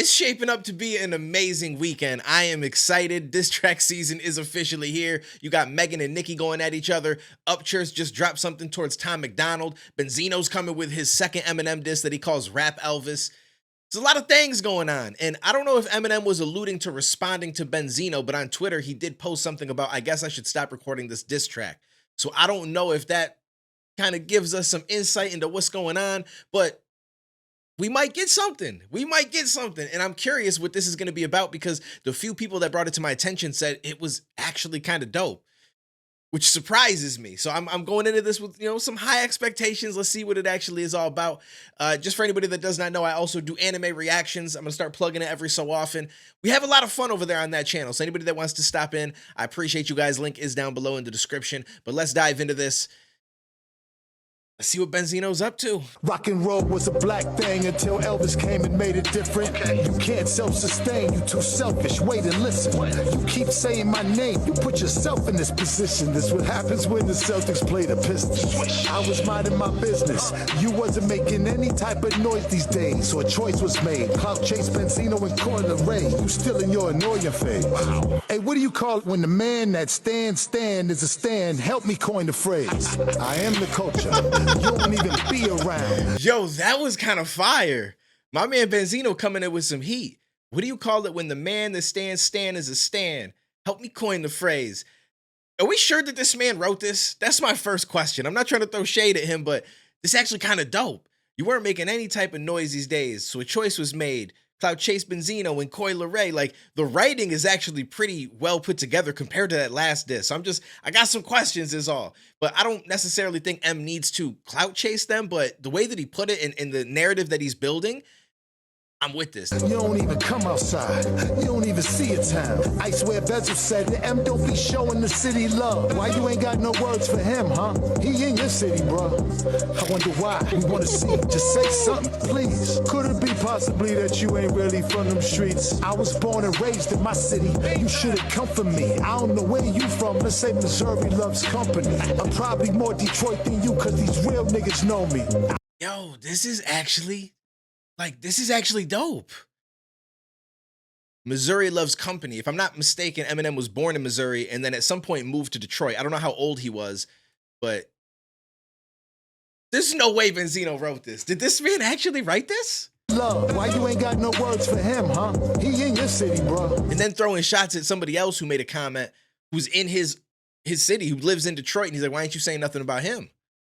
It's shaping up to be an amazing weekend. I am excited. Diss track season is officially here. You got Megan and Nicki going at each other. Upchurch just dropped something towards Tom McDonald. Benzino's coming with his second Eminem diss that he calls Rap Elvis. There's a lot of things going on. And I don't know if Eminem was alluding to responding to Benzino, but on Twitter, he did post something about, I guess I should stop recording this diss track. So I don't know if that kind of gives us some insight into what's going on, but we might get something. We might get something. And I'm curious what this is going to be about because the few people that brought it to my attention said it was actually kind of dope, which surprises me. So I'm going into this with, some high expectations. Let's see what it actually is all about. Just for anybody that does not know, I also do anime reactions. I'm going to start plugging it every so often. We have a lot of fun over there on that channel. So anybody that wants to stop in, I appreciate you guys. Link is down below in the description. But let's dive into this. Let's see what Benzino's up to. Rock and roll was a black thing until Elvis came and made it different. You can't self-sustain, you too selfish. Wait and listen. You keep saying my name, you put yourself in this position. This what happens when the Celtics play the Pistons. I was minding my business. You wasn't making any type of noise these days, so a choice was made. Clout chase Benzino and Coil Ray. You still in your annoying phase. Wow. Hey, what do you call it when the man that stands is a stand? Help me coin the phrase. I am the culture. You won't even be around. Yo, that was kind of fire. My man Benzino coming in with some heat. What do you call it when the man that stands is a stand? Help me coin the phrase. Are we sure that this man wrote this? That's my first question. I'm not trying to throw shade at him, but this actually kind of dope. You weren't making any type of noise these days, so a choice was made. Cloud Chase Benzino and Coil Ray, like the writing is actually pretty well put together compared to that last diss. So I got some questions is all, but I don't necessarily think M needs to clout chase them, but the way that he put it in the narrative that he's building, I'm with this. You don't even come outside. You don't even see a town. I swear Bezel said the M don't be showing the city love. Why you ain't got no words for him, huh? He in your city, bro. I wonder why. We want to see. Just say something, please. Could it be possibly that you ain't really from them streets? I was born and raised in my city. You shouldn't come for me. I don't know where you from. Let's say Missouri loves company. I'm probably more Detroit than you because these real niggas know me. Yo, this is actually dope. Missouri loves company. If I'm not mistaken, Eminem was born in Missouri and then at some point moved to Detroit. I don't know how old he was, but there's no way Benzino wrote this. Did this man actually write this? Love, why you ain't got no words for him, huh? He in your city, bro. And then throwing shots at somebody else who made a comment who's in his city, who lives in Detroit, and he's like, why ain't you saying nothing about him?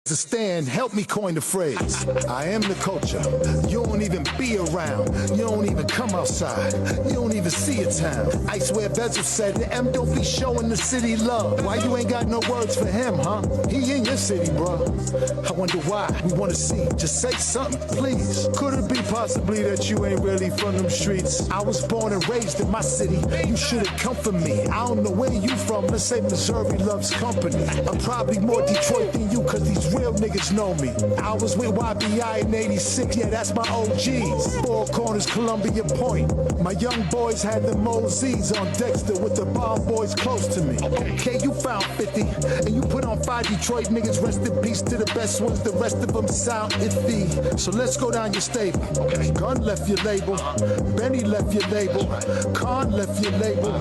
To stand, help me coin the phrase. I am the culture. You don't even be around. You don't even come outside. You don't even see a town. I swear Bezel said the M don't be showing the city love. Why you ain't got no words for him, huh? He in your city, bro. I wonder why. We want to see. Just say something, please. Could it be possibly that you ain't really from them streets? I was born and raised in my city. You shouldn't come for me. I don't know where you from. Let's say Missouri loves company. I'm probably more Detroit than you because these real niggas know me. I was with YBI in 86, yeah, that's my OGs. Four Corners, Columbia Point. My young boys had the Moseys on Dexter with the bomb boys close to me. Okay, you found 50, and you put on 5 Detroit niggas. Rest in peace to the best ones, the rest of them sound iffy. So let's go down your stable. Gun left your label, Benny left your label, Khan left your label,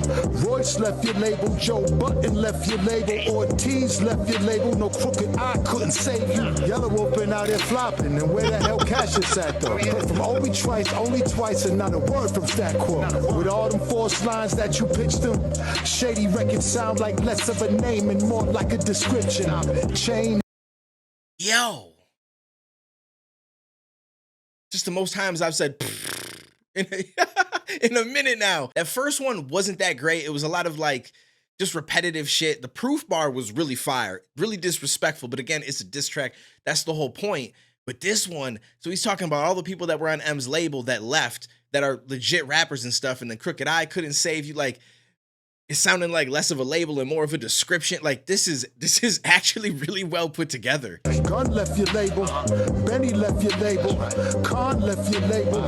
Royce left your label, Joe Button left your label, Ortiz left your label. No crooked eye couldn't save you. Yellow Wolf out there flopping, and where the hell Cassius at though? Heard from only twice, and not a word from Stat Quo. With all them forced lines that you pitched them, shady records sound like less of a name and more like a description. Chain. Yo. Just the most times I've said in a minute now. That first one wasn't that great. It was a lot of like just repetitive shit. The proof bar was really fire, really disrespectful. But again, it's a diss track. That's the whole point. But this one, so he's talking about all the people that were on M's label that left, that are legit rappers and stuff. And then Crooked Eye couldn't save you. Like, it's sounding like less of a label and more of a description. Like this is actually really well put together. Gun left your label, Benny left your label, Khan left your label,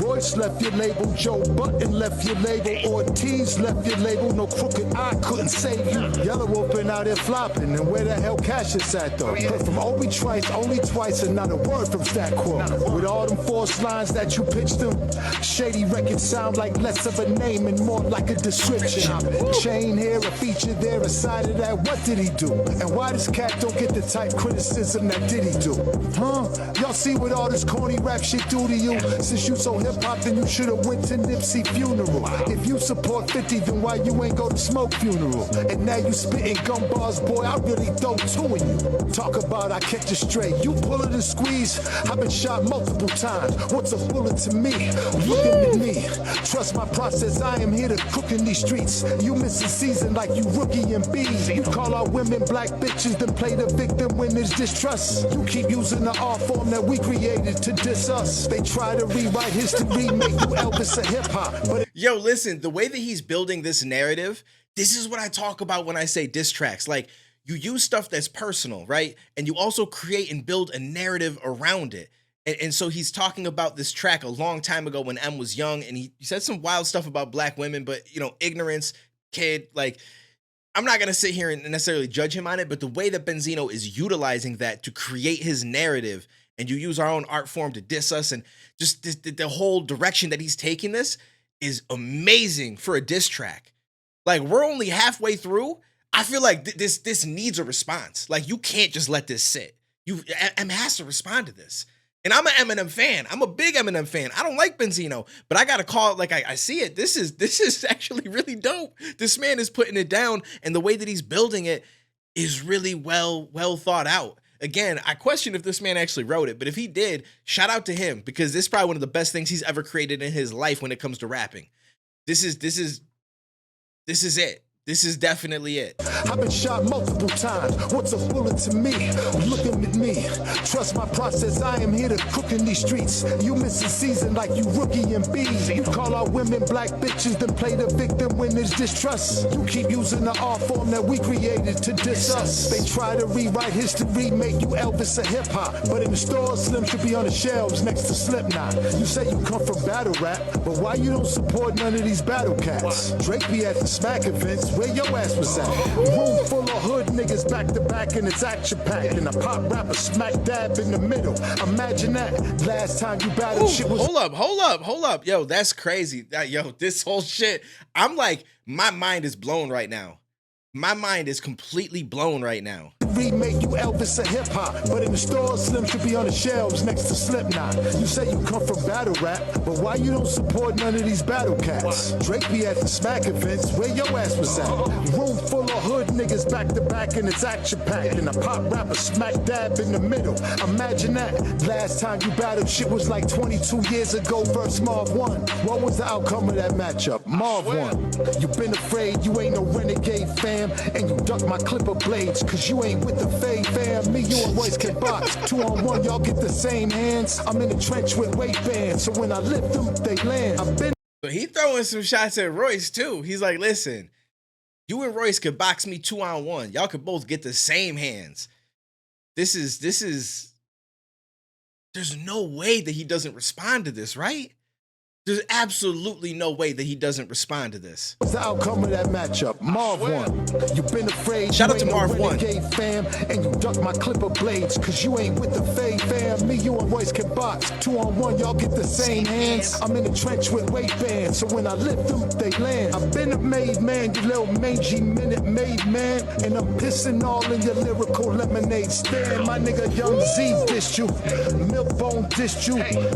Royce left your label, Joe Button left your label, Ortiz left your label, no crooked eye couldn't save you. Yellow open out there flopping, and where the hell Cassius at though? Heard from Obi Trice only twice and not a word from Stat Quo. With all them forced lines that you pitched them, Shady records sound like less of a name and more like a description. Chain here, a feature there, a side of that, what did he do? And why this cat don't get the type criticism that did he do? Huh? Y'all see what all this corny rap shit do to you? Since you so hip-hop, then you should've went to Nipsey funeral. If you support 50, then why you ain't go to Smoke funeral? And now you spitting gum bars, boy, I really throw two in you. Talk about I catch you straight, you pull it and squeeze. I've been shot multiple times, what's a bullet to me? Looking at me, trust my process, I am here to cook in these streets. You miss a season like you rookie and B. You call our women black bitches, then play the victim when there's distrust. You keep using the art form that we created to diss us. They try to rewrite history, make you Elvis of hip-hop. But Yo, listen, the way that he's building this narrative, this is what I talk about when I say diss tracks. Like, you use stuff that's personal, right? And you also create and build a narrative around it. And so he's talking about this track a long time ago when M was young, and he said some wild stuff about black women, but, you know, ignorance, kid, like, I'm not going to sit here and necessarily judge him on it, but the way that Benzino is utilizing that to create his narrative, and you use our own art form to diss us, and just the whole direction that he's taking this is amazing for a diss track. Like, we're only halfway through. I feel like this needs a response. Like, you can't just let this sit. M has to respond to this. And I'm an Eminem fan. I'm a big Eminem fan. I don't like Benzino, but I gotta call it like I see it. This is actually really dope. This man is putting it down, and the way that he's building it is really well thought out. Again, I question if this man actually wrote it, but if he did, shout out to him, because this is probably one of the best things he's ever created in his life when it comes to rapping. This is it. This is definitely it. I've been shot multiple times. What's a bullet to me? Looking at me. Trust my process. I am here to cook in these streets. You miss a season like you rookie and B. You call our women black bitches, then play the victim when there's distrust. You keep using the art form that we created to diss us. They try to rewrite history, make you Elvis of hip hop. But in the store, Slim should be on the shelves next to Slipknot. You say you come from battle rap, but why you don't support none of these battle cats? Drake be at the smack events. Where your ass was at? Room full of hood niggas back to back and it's action packed. And a pop rapper smack dab in the middle. Imagine that. Last time you battled shit was. Hold up. Yo, that's crazy. Yo, this whole shit. I'm like, my mind is blown right now. My mind is completely blown right now. Remake you Elvis of hip hop, but in the store, Slim should be on the shelves next to Slipknot. You say you come from battle rap, but why you don't support none of these battle cats? Drake be at the smack events, where your ass was at? Room full of hood niggas back to back and it's action packed. And a pop rapper smack dab in the middle. Imagine that. Last time you battled shit was like 22 years ago versus Marv 1. What was the outcome of that matchup? Marv 1. You been afraid, you ain't no renegade fam, and you duck my clipper blades, cause you ain't with the fade fam. Me, you and Royce can box. 2-on-1, y'all get the same hands. I'm in the trench with weight bands, so when I lift them, they land. I've been. So he throwing some shots at Royce too. He's like, listen, you and Royce could box me 2-on-1. Y'all could both get the same hands. This is, there's no way that he doesn't respond to this, right? There's absolutely no way that he doesn't respond to this. What's the outcome of that matchup? Marv 1. You been afraid. Shout you out to ain't Marv no 1. renegade fam, and you duck my clipper blades, cause you ain't with the fade fam. Me, you and Royce can box. 2-on-1, y'all get the same hands. I'm in the trench with weight bands, so when I lift them, they land. I've been a made man, you little mangy minute made man, and I'm pissing all in your lyrical lemonade stand. My nigga Young Z dissed you, Milkbone dissed you,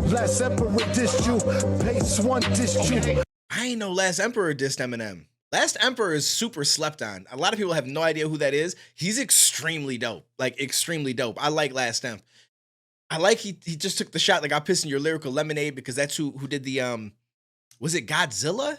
Last Emperor dissed you, Pace One dissed you. I ain't know Last Emperor dissed Eminem. Last Emperor is super slept on. A lot of people have no idea who that is. He's extremely dope. Like, extremely dope. I like Last Emp. I like he just took the shot like I pissed in your lyrical lemonade, because that's who did the was it Godzilla?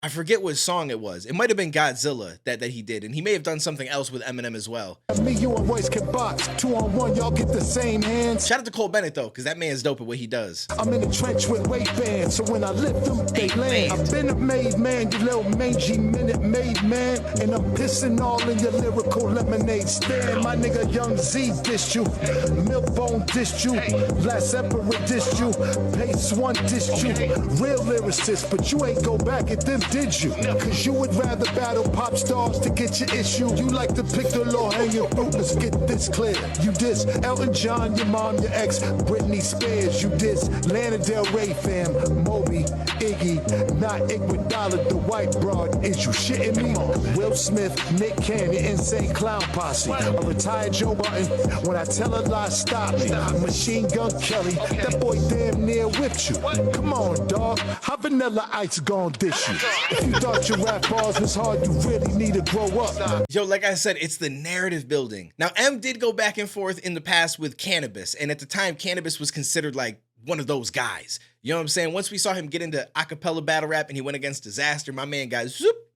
I forget what song it was. It might have been Godzilla that he did, and he may have done something else with Eminem as well. Me, you, and Royce can box. 2-on-1, y'all get the same hands. Shout out to Cole Bennett, though, because that man's dope at what he does. I'm in the trench with weight bands, so when I lift them, they land. I've been a made man, you little mangy minute made man, and I'm pissing all in your lyrical lemonade stand. My nigga Young Z dissed you, Milkbone dissed you, Last Emperor dissed you, Pace One dissed you. Real lyricist, but you ain't go back at them, did you? Cause you would rather battle pop stars to get your issue. You like to pick the low-hanging fruit, let's get this clear. You diss Elton John, your mom, your ex, Britney Spears. You diss Lana Del Rey fam, Moby, Iggy, not Iguodala, the white broad. Is you shitting me? Will Smith, Nick Cannon, Insane Clown Posse. A retired Joe Button, when I tell a lie, stop me. Machine Gun Kelly, that boy damn near whipped you. Come on, dog, how Vanilla Ice gon' dish you? If you thought your rap bars was hard, you really need to grow up. Yo, like I said, it's the narrative building. Now, M did go back and forth in the past with Cannabis, and at the time, Cannabis was considered like one of those guys. You know what I'm saying? Once we saw him get into acapella battle rap and he went against Disaster, my man got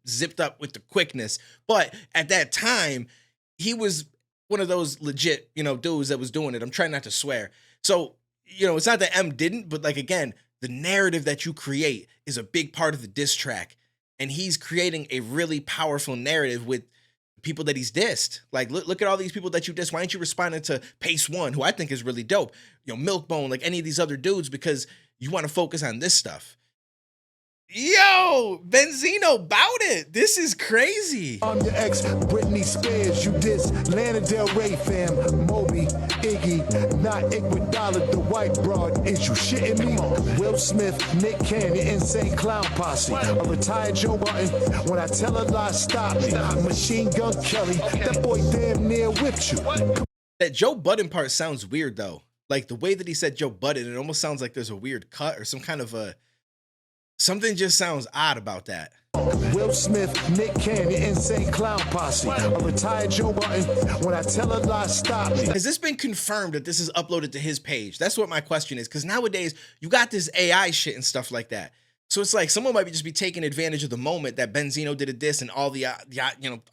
zipped up with the quickness. But at that time, he was one of those legit, dudes that was doing it. I'm trying not to swear. So, it's not that M didn't, but like, again, the narrative that you create is a big part of the diss track. And he's creating a really powerful narrative with people that he's dissed. Like, look at all these people that you dissed. Why aren't you responding to Pace One, who I think is really dope? Milkbone, like any of these other dudes, because you want to focus on this stuff. Yo, Benzino bout it. This is crazy. I'm your ex, Britney Spears. You diss Lana Del Rey fam, Moby, Iggy, not Iguodala, the white broad. Is you shitting me? Will Smith, Nick Cannon, Insane Clown Posse. A retired Joe Button, when I tell a lie, stop me. Machine Gun Kelly, that boy damn near whipped you. That Joe Budden part sounds weird, though. Like, the way that he said Joe Budden, it almost sounds like there's a weird cut or some kind of a... Something just sounds odd about that. Will Smith, Nick Cannon, Insane Clown Posse. A retired Joe Button, when I tell a lie, stop me. Has this been confirmed that this is uploaded to his page? That's what my question is, because nowadays, you got this AI shit and stuff like that. So it's like someone might just be taking advantage of the moment that Benzino did a diss and all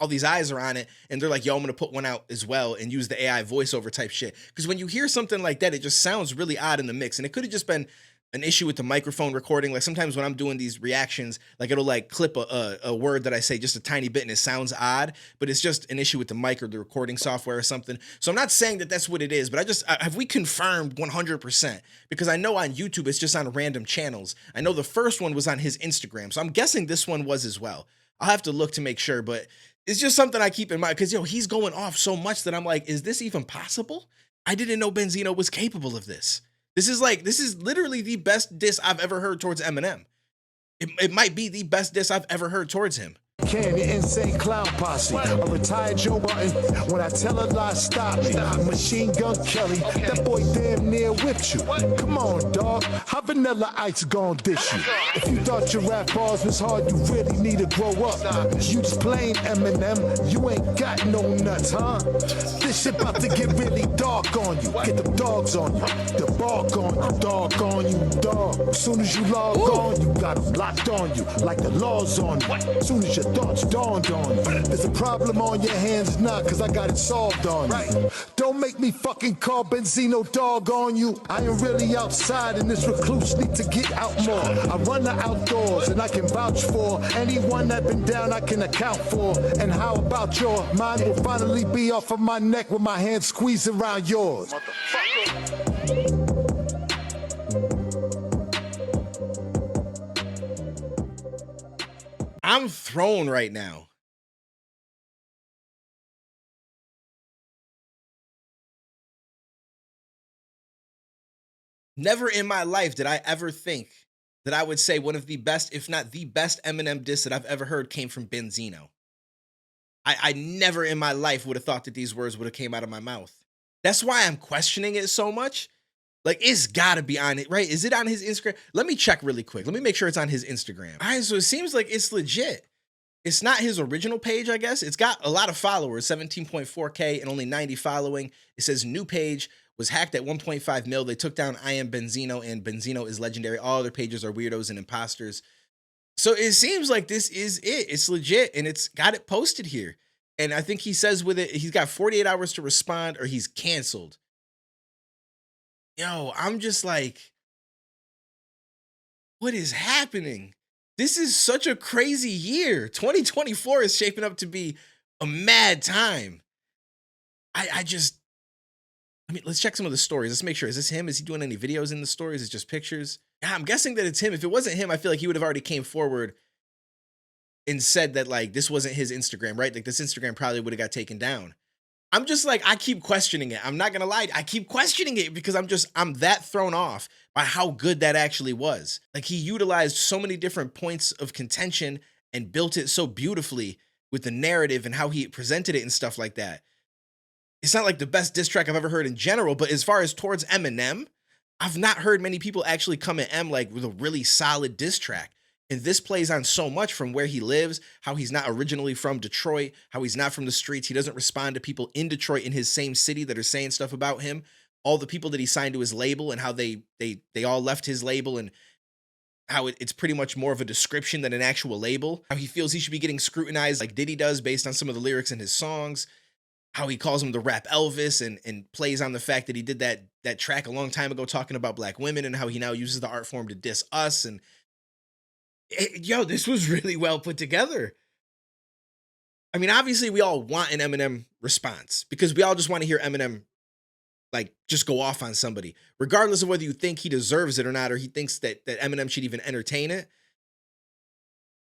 all these eyes are on it, and they're like, yo, I'm gonna put one out as well and use the AI voiceover type shit. Because when you hear something like that, it just sounds really odd in the mix, and it could have just been an issue with the microphone recording. Like sometimes when I'm doing these reactions, like it'll like clip a word that I say just a tiny bit and it sounds odd, but it's just an issue with the mic or the recording software or something. So I'm not saying that that's what it is, but have we confirmed 100%? Because I know on YouTube, it's just on random channels. I know the first one was on his Instagram. So I'm guessing this one was as well. I'll have to look to make sure, but it's just something I keep in mind because, he's going off so much that I'm like, is this even possible? I didn't know Benzino was capable of this. This is literally the best diss I've ever heard towards Eminem. It might be the best diss I've ever heard towards him. Cannon, Insane Clown Posse. A retired Joe Button, when I tell a lie, stop me. Machine Gun Kelly, that boy damn near whipped you. Come on, dog, how Vanilla Ice gon' dish you? If you thought your rap bars was hard, you really need to grow up. You just plain Eminem, you ain't got no nuts, huh? This shit about to get really dark on you. Get the dogs on you, the bark on you, dog on you, dog. As soon as you log on, you got them locked on you, like the law's on you. As soon as your thoughts dawned on you. There's a problem on your hands now, cause I got it solved on you. Don't make me fucking call Benzino dog on you. I am really outside and this recluse need to get out more. I run the outdoors and I can vouch for anyone that been down I can account for. And how about your mine will finally be off of my neck with my hand squeezed around yours. I'm thrown right now. Never in my life did I ever think that I would say one of the best, if not the best Eminem diss that I've ever heard came from Benzino. I never in my life would have thought that these words would have came out of my mouth. That's why I'm questioning it so much. Like, it's gotta be on it, right? Is it on his Instagram? Let me check really quick. Let me make sure it's on his Instagram. All right, so it seems like it's legit. It's not his original page, I guess. It's got a lot of followers, 17.4K and only 90 following. It says new page was hacked at 1.5 mil. They took down I Am Benzino and Benzino is legendary. All other pages are weirdos and imposters. So it seems like this is it. It's legit and it's got it posted here. And I think he says with it, he's got 48 hours to respond or he's canceled. Yo, I'm just like, what is happening? This is such a crazy year. 2024 is shaping up to be a mad time. I just, I mean, let's check some of the stories. Let's make sure. Is this him? Is he doing any videos in the stories? Is it just pictures? Yeah, I'm guessing that it's him. If it wasn't him, I feel like he would have already came forward and said that like this wasn't his Instagram, right? Like this Instagram probably would have got taken down. I'm just like, I keep questioning it. I'm not gonna lie. I keep questioning it because I'm that thrown off by how good that actually was. Like he utilized so many different points of contention and built it so beautifully with the narrative and how he presented it and stuff like that. It's not like the best diss track I've ever heard in general, but as far as towards Eminem, I've not heard many people actually come at M like with a really solid diss track. And this plays on so much from where he lives, how he's not originally from Detroit, how he's not from the streets. He doesn't respond to people in Detroit in his same city that are saying stuff about him. All the people that he signed to his label and how they all left his label and how it's pretty much more of a description than an actual label. How he feels he should be getting scrutinized like Diddy does based on some of the lyrics in his songs. How he calls him the rap Elvis and plays on the fact that he did that track a long time ago talking about black women and how he now uses the art form to diss us. And yo, this was really well put together. I mean, obviously, we all want an Eminem response because we all just want to hear Eminem like just go off on somebody, regardless of whether you think he deserves it or not, or he thinks that Eminem should even entertain it.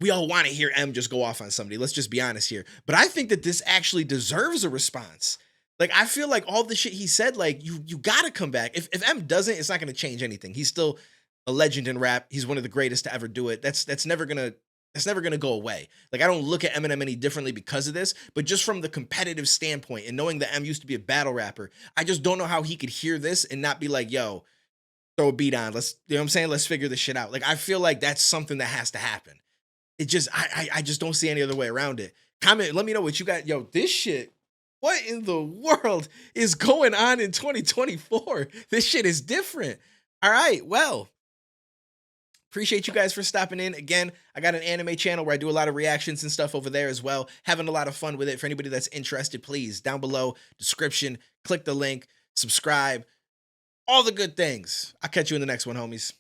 We all want to hear M just go off on somebody. Let's just be honest here. But I think that this actually deserves a response. Like I feel like all the shit he said, like you gotta come back. If M doesn't, it's not gonna change anything. He's still a legend in rap. He's one of the greatest to ever do it. That's never gonna go away. Like I don't look at Eminem any differently because of this, but just from the competitive standpoint and knowing that M used to be a battle rapper, I just don't know how he could hear this and not be like, yo, throw a beat on. Let's, you know what I'm saying? Let's figure this shit out. Like I feel like that's something that has to happen. It just I just don't see any other way around it. Comment, let me know what you got. Yo, this shit. What in the world is going on in 2024? This shit is different. All right, well, appreciate you guys for stopping in. Again, I got an anime channel where I do a lot of reactions and stuff over there as well. Having a lot of fun with it. For anybody that's interested, please, down below, description, click the link, subscribe, all the good things. I'll catch you in the next one, homies.